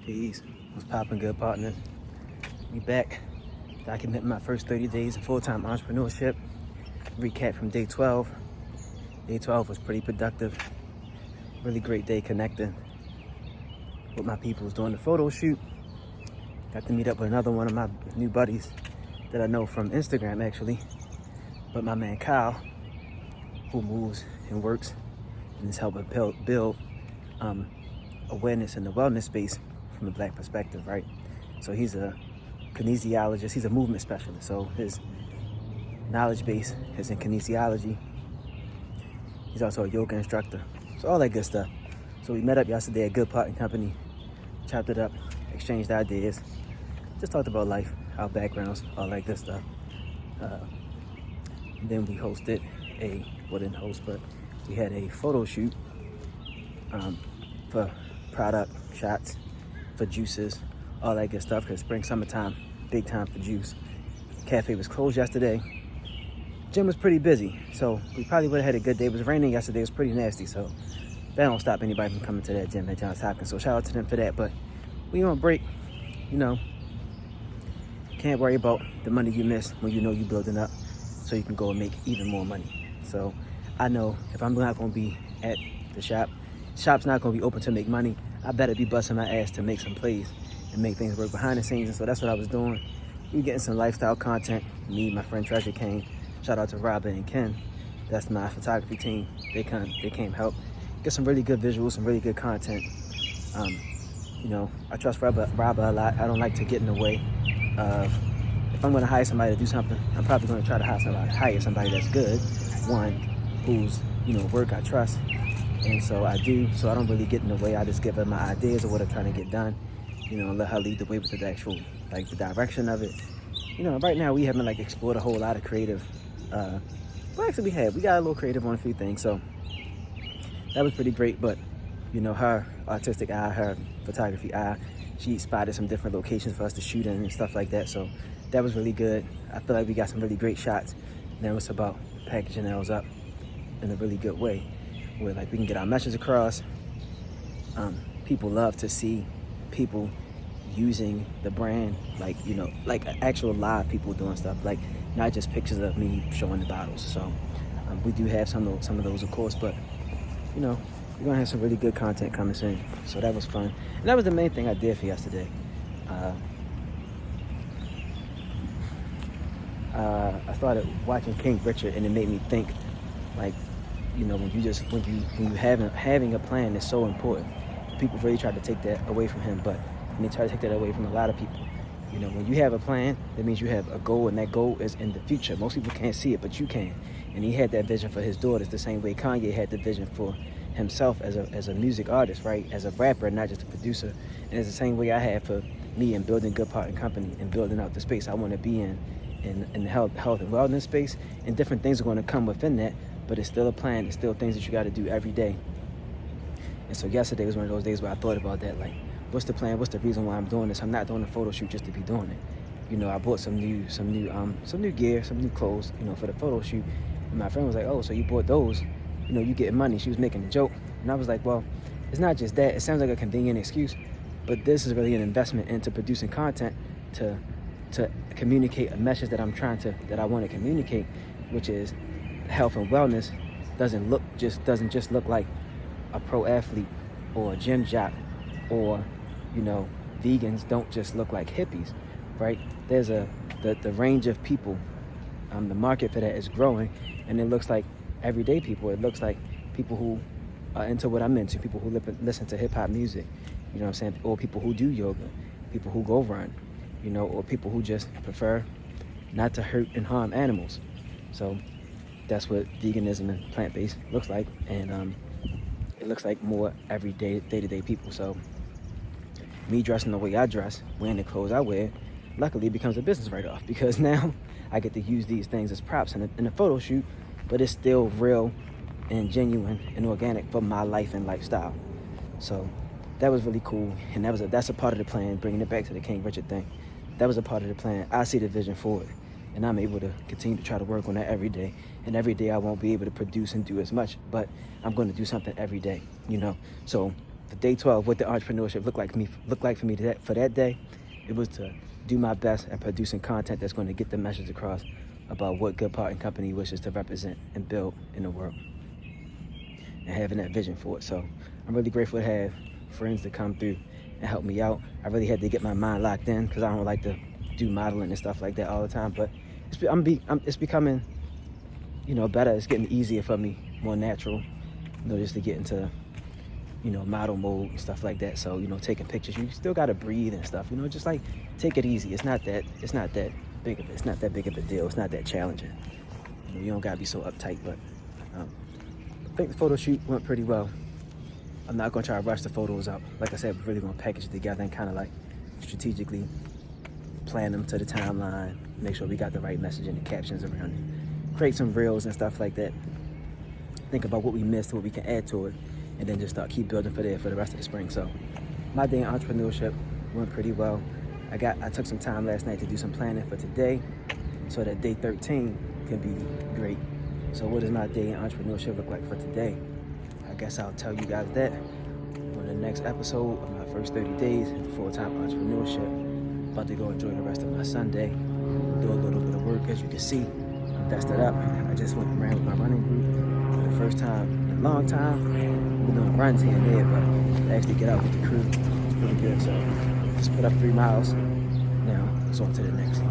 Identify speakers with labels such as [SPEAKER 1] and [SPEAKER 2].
[SPEAKER 1] Peace. What's poppin', good partners? We back. Documenting my first 30 days of full-time entrepreneurship. Recap from day 12. Day 12 was pretty productive. Really great day connecting with my peoples doing the photo shoot. Got to meet up with another one of my new buddies that I know from Instagram actually. But my man Kyle, who moves and works and is helping build awareness in the wellness space from a Black perspective, right? So he's a kinesiologist, he's a movement specialist. So his knowledge base is in kinesiology. He's also a yoga instructor. So all that good stuff. So we met up yesterday at Good Part & Company, chopped it up, exchanged ideas, just talked about life, our backgrounds, all that good stuff. Then we hosted we had a photo shoot for product shots, for juices, all that good stuff, because spring, summertime, big time for juice. Cafe was closed yesterday. Gym was pretty busy, so we probably would have had a good day. It was raining yesterday, it was pretty nasty, so that don't stop anybody from coming to that gym at Johns Hopkins, so shout out to them for that. But we on break, can't worry about the money you miss when you know you're building up, so you can go and make even more money. So I know if I'm not gonna be at the shop's not gonna be open to make money, I better be busting my ass to make some plays and make things work behind the scenes. And so that's what I was doing. We getting some lifestyle content. Me, my friend Treasure came. Shout out to Robin and Ken. That's my photography team. They came help. Get some really good visuals, some really good content. I trust Robin a lot. I don't like to get in the way of, if I'm gonna hire somebody to do something, I'm probably gonna try to hire somebody that's good. One, who's, work I trust. And so I do, so I don't really get in the way. I just give her my ideas of what I'm trying to get done, and let her lead the way with the actual, the direction of it. Right now we haven't explored a whole lot of creative, well actually we got a little creative on a few things, so that was pretty great. But, her artistic eye, her photography eye, she spotted some different locations for us to shoot in and stuff like that, so that was really good. I feel like we got some really great shots. Now it's about packaging those up in a really good way, where we can get our message across. People love to see people using the brand, actual live people doing stuff, not just pictures of me showing the bottles. So we do have some of those, of course, but we're gonna have some really good content coming soon. So that was fun, and that was the main thing I did for yesterday. I started watching King Richard, and it made me think, when you having a plan is so important. People really try to take that away from him, but they try to take that away from a lot of people. When you have a plan, that means you have a goal, and that goal is in the future. Most people can't see it, but you can. And he had that vision for his daughters the same way Kanye had the vision for himself as a music artist, right? As a rapper, not just a producer. And it's the same way I had for me in building Good Part & Company and building out the space I want to be in the health and wellness space. And different things are going to come within that, but it's still a plan. It's still things that you got to do every day. And so yesterday was one of those days where I thought about that, what's the plan? What's the reason why I'm doing this? I'm not doing a photo shoot just to be doing it. I bought some new gear, some new clothes, for the photo shoot. And my friend was like, "Oh, so you bought those? You getting money?" She was making a joke, and I was like, "Well, it's not just that. It sounds like a convenient excuse, but this is really an investment into producing content to communicate a message that I want to communicate, which is health and wellness doesn't just look like a pro athlete or a gym jock, or vegans don't just look like hippies, right? There's the range of people, the market for that is growing, and it looks like everyday people. It looks like people who are into what I'm into, people who listen to hip-hop music, or people who do yoga, people who go run, or people who just prefer not to hurt and harm animals. So that's what veganism and plant-based looks like, and it looks like more everyday, day-to-day people. So me dressing the way I dress, wearing the clothes I wear, luckily becomes a business write-off, because now I get to use these things as props in a photo shoot, but it's still real and genuine and organic for my life and lifestyle. So that was really cool, and that's a part of the plan, bringing it back to the King Richard thing. That was a part of the plan. I see the vision for it, and I'm able to continue to try to work on that every day. And every day I won't be able to produce and do as much, but I'm going to do something every day, So for day 12, what the entrepreneurship looked like for me for that day, it was to do my best at producing content that's going to get the message across about what Good Part and Company wishes to represent and build in the world, and having that vision for it. So I'm really grateful to have friends to come through and help me out. I really had to get my mind locked in because I don't like to do modeling and stuff like that all the time, but it's becoming, better. It's getting easier for me, more natural, just to get into, model mode and stuff like that. So, taking pictures, you still got to breathe and stuff, just like take it easy. It's not that big of a deal. It's not that challenging. You don't got to be so uptight, but I think the photo shoot went pretty well. I'm not going to try to rush the photos up. Like I said, we're really going to package it together and kind of like strategically plan them to the timeline, make sure we got the right message and the captions around it, create some reels and stuff like that, think about what we missed, what we can add to it, and then just keep building for the rest of the spring. So my day in entrepreneurship went pretty well. I took some time last night to do some planning for today so that day 13 can be great. So what does my day in entrepreneurship look like for today? I guess I'll tell you guys that on the next episode of my first 30 days in full-time entrepreneurship. About to go enjoy the rest of my Sunday, do a little bit of work. As you can see, I'm vested up. I just went and ran with my running group for the first time in a long time. We're doing runs here and there, but to actually get out with the crew, it's pretty good. So just put up 3 miles. Now it's on to the next.